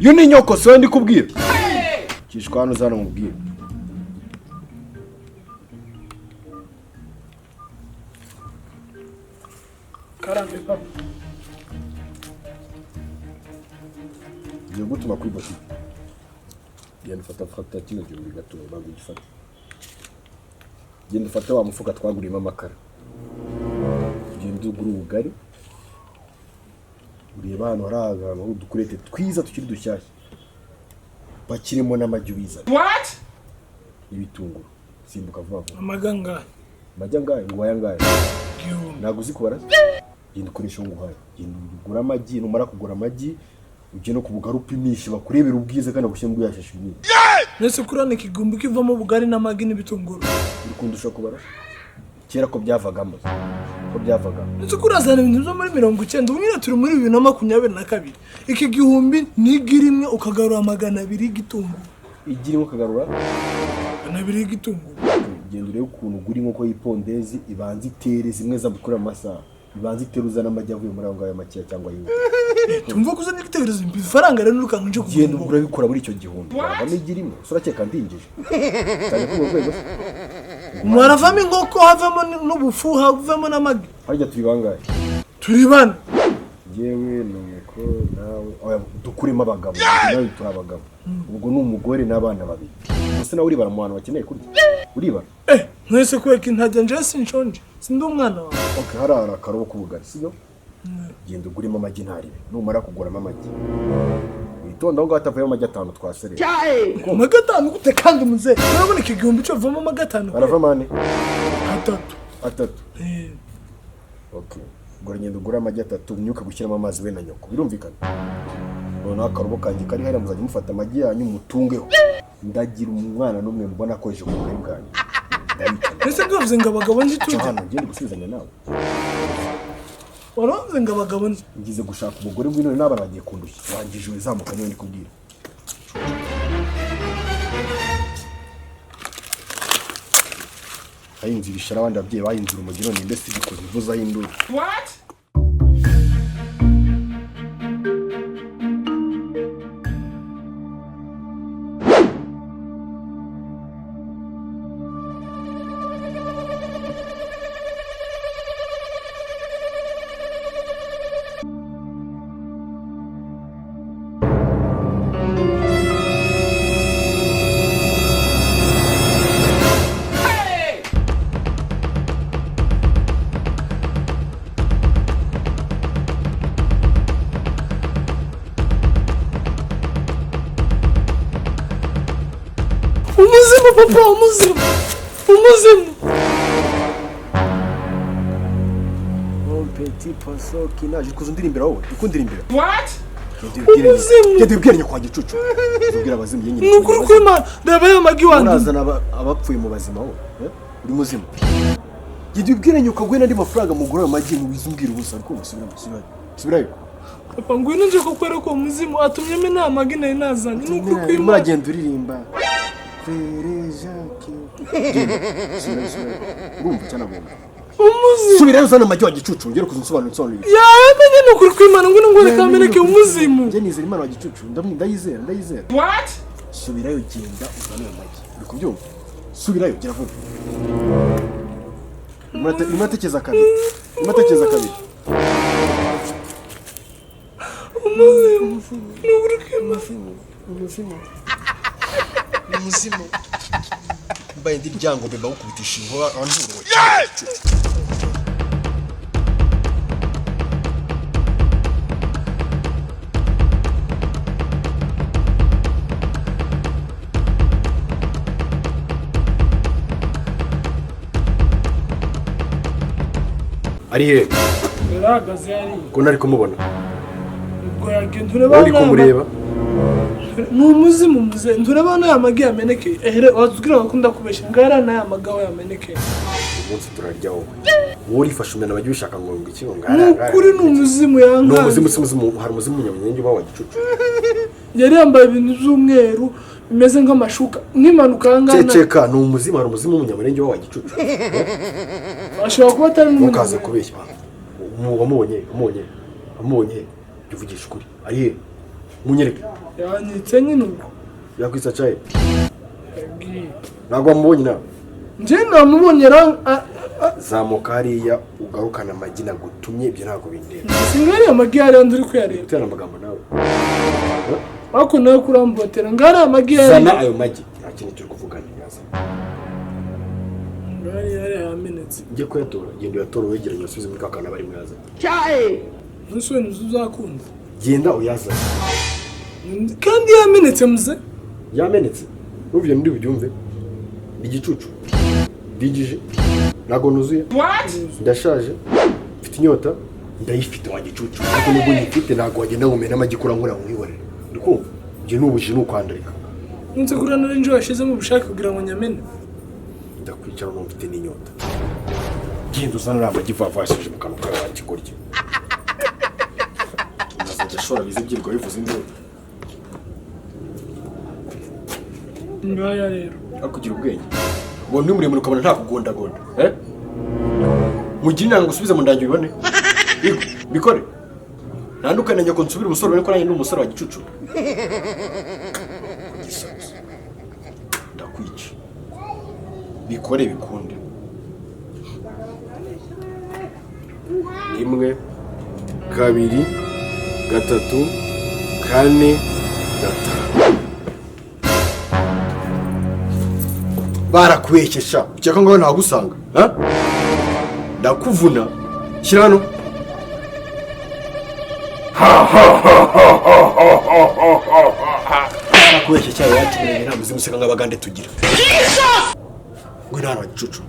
Yuni nyoko so ndi kubwira. Kishwa hano zana mubwira. Karambe papa. Ngiye gutuma kuri boti. Genda fata kino gihe gato bagugifata. Genda ufate wa mufuka twaguriyemo amakara. Genda ugura ubugari. Ureba hano haraga udukurete twiza tukiri dushyashya. Bakirimo n'amagi wiza. What? Ibitunguru. Simbuka vuba vuba. Amaganga. Majyangaye ngwaya ngaye. Naguzi kubara. Genda ukoresha nguhaye. Genda ugura amagi, numara kugura amagi, uje no kubugara upimisha bakurebera ubwiza kandi agushyira yashashe ibintu. Nese kurana ikigumbi kivamo bugari n'amagi n'ibitunguru. Urikundusha kubara? Kera ko byavagamo. Nese kurazana ibintu byo muri 90 unyine turi muri 2022. Iki gihumbi nigirimwe ukagarura 200 gitunguru. Igirimo ukagarura 200 gitunguru. Genda urebe ukuntu guri nko yipondezi ibanza itere zimwe zabukura amasaha. Ibanza iteruza n'amajya avuye muri ngayo makiya cyangwa yiwe. Tumva kuzana igitekerezo ifaranga rero nurukanka nje kugenda. Genda ugura bikora muri icyo gihumbi. Barabamigirimo. Surakeka ndinjije. Cyane ko urwego. Mwaravamo inkoko havamo n'ubufu havamo n'amagi. Harya turi bangaye? Turi bana. Yewe nuko nawe dukurimo abagabo. Nawe turabagabo. Ubwo n'umugore n'abana babiri. Ese nawe uri bara mu bantu bakeneye kurya. Uribara? Mwese kweka intajya nje sinshonje. Sindi umwana wawe. Okay, harara karobo kubugari, sibyo? Genda ugurimo amagi ntaribe. Numara kuguramo amagi. Witonda ngo hatavuye amagi 5 twaserera. Amagi 5 gute kandi muze? Urabona iki gihumbi cyo vamo amagi 5. Arava mane? 3. Okay. Gura ngenda ugura amagi 3 myuka gushyiramo amazi we na nyoko. Birumvikana? None akarobo kanjye kari hari muzajya mufata amagi yanyu mutungeho. Ndagira umwana numwe mbona koje ku bugari bwanyu. Ese bwavuze ngo abagabo nzi tuje. Hano ngende gusubizanya nawe. Waravuze ngo abagabo nzi. Ngize gushaka umugore w'inone n'abaragiye kundushya. Wangije uzamuka niyo ndi kubwira. Ayinzi bishara abandi abyeyi bayinzira umugiro ni mbese bikoze ivuza y'induru. What? Papa, umuzimu. Oh, petit poisson qui nage kuzundirimbira wowe. Ikundirimbira. What? Umuzimu. Gende ubwiranye kwa gicucu. Ubwira abazimye nyine. Nukuri kwima ndaba yamagi wandu. Urazana abapfuye mu bazima wowe. Uri muzimu. Gende ubwiranye ukagwe nandi mafaranga mugura amagi mu bizumbwira ubusa ariko subirayo. Papa ngwino nje ko kwera ko umuzimu atumye me nta magi nayo nazanye. Nukuri kwima. Muragenda uririmba. Urumva cyane agomba. Umuzimu. Subirayo uzana amagi wa gicucu ngere kuzinsobanura. Menye nukuri kwima ngwino ngore kameneke umuzimu. Nje nizera imana wa gicucu ndayizera. What? Subirayo genda uzana amagi. Uri kubyumva? Subirayo gira vuba. Imatekeza kabiri. Umuzimu. Nukuri kwima. Umuzimu. Mbaye ndiryango beba ukubitisha inkuba anturowe. Ari he? Yaragaze ari. Ko nari kumubona. Ubwo yagenda ureba uri kumureba. N'umuzimu muze nturabona yamagi yameneke wazukira bakunda kubesha ngara na yamagaho yameneke umunsi turarya wowe urifashe umena bajye bishaka ngo ngikiro ngara kuri n'umuzimu yanka n'umuzimu hari umuzimu nyamenyenge bawa gicucu yari yambaye ibintu by'umweru bimeze nk'amashuka nk'imanuka ngana ceceka n'umuzimu hari umuzimu nyamenyenge bawa gicucu ashobora kuba atari n'umukaze kubeshya Wamubonye uvugisha ukuri ari he munyereke yanyitse nyine ubwo yakwisa cyaye ntabwo wamubonye nawe njye namubonye zamuka hariya ugarukana amagi nagutumye ibyo ntabwo bindeba singari amagi hariya ndi uri kuyareba utera amagambo nawe ariko nawe kurambotera ngari amagi hariya zana ayo magi nta kintu turi kuvugana yaza ngari hariya yamenetse njye kuyatora genda uyatora wegeranye usubize muri kakana bari mwaza ntusubire ntuzi uzakunda genda uyazana kandi yamenetse muze yamenetse n'ubyo ndi bubyumve igicucu digije ntabwo nuzuye ndashaje mfite inyota ndayifite wa gicucu ariko nubwo nyifite ntabwo wagenda ngumena amagi kura nkura nkwihorere ndikumva njye n'ubuje n'ukwandarika nze kurana n'injo washizemo ubushake kugira ngo nyamene ndakwicara no mfite n'inyota genda uzana amagi vavashije mu kanwa kawe wakigorye ndashora bize byirwa bivuze induru ngaya rero akugira ubwenge ngo ndi muremure ukabona nta kugondagonda mugire inama usubize mu ndangi ubibone bikore ntandukane nyoko nsubire umusore ubone ko nanjye ndi umusore wa gicucu ndakwica bikore bikunde 1 2 3 4 5 barakubeshyesha ukeka ngo ntagusanga ndakuvuna shyira hano barakubeshyesha yacu nta muzimu useka nk'abagande tugira ngo nta gicucu